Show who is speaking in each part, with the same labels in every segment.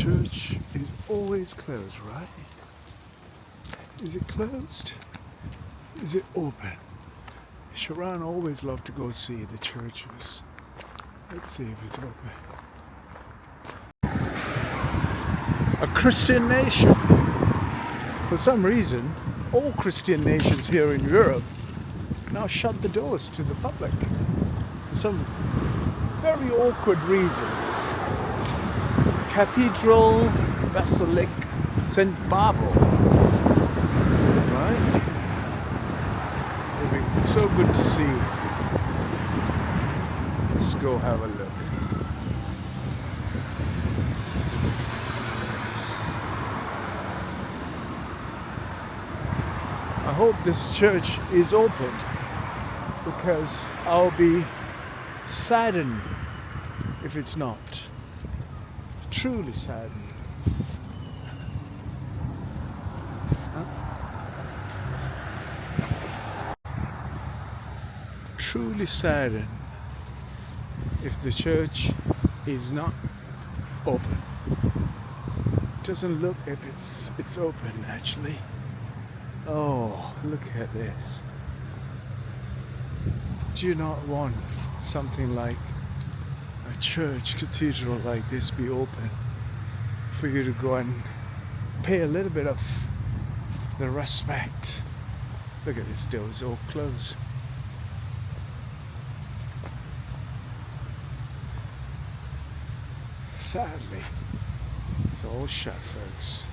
Speaker 1: church is always closed, right? Is it closed? Is it open? Sharon always loved to go see the churches. Let's see if it's open. A Christian nation. For some reason, all Christian nations here in Europe now shut the doors to the public. For some very awkward reason. Cathedral of Saint Bavo. Right? It'll be so good to see. Let's go have a look. I hope this church is open because I'll be saddened if it's not. Truly saddened. Truly saddened if the church is not open. It doesn't look if it's open actually. Oh, look at this. Do you not want something like a church cathedral like this be open for you to go and pay a little bit of the respect? Look at this door, it's all closed. Sadly, it's all shut, folks.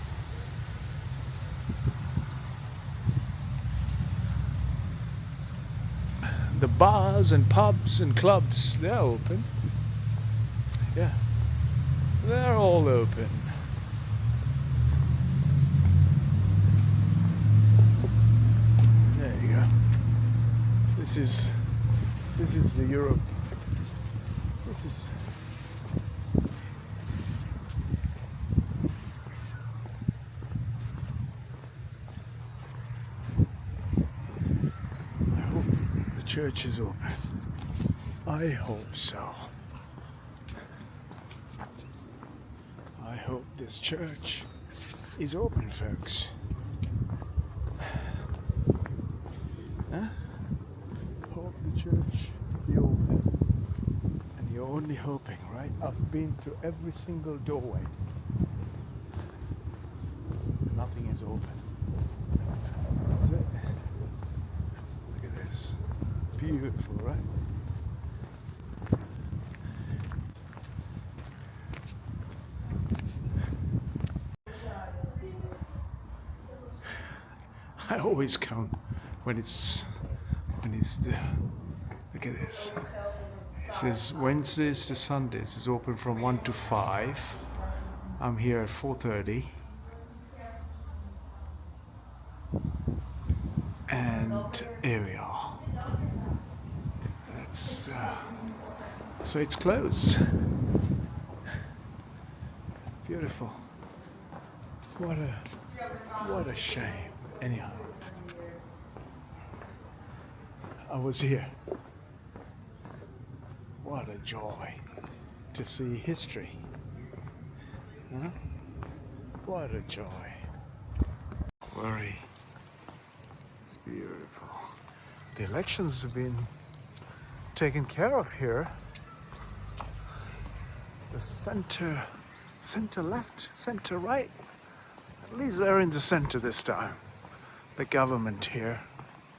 Speaker 1: The bars and pubs and clubs, they're open. Yeah, they're all open. There you go. This is the Europe. This is church is open. I hope so. I hope this church is open, folks. Huh? Hope the church be open. And you're only hoping, right? I've been to every single doorway. Nothing is open. Is it? Look at this. Beautiful, right? I always come when it's the, look at this. It says Wednesdays to Sundays is open from 1 to 5. I'm here at 4:30. And here we are. So it's closed. Beautiful. What a shame. Anyhow, I was here. What a joy to see history. Huh? What a joy. Worry. It's beautiful. The elections have been taken care of here. The center left, center right. At least they're in the center this time. The government here.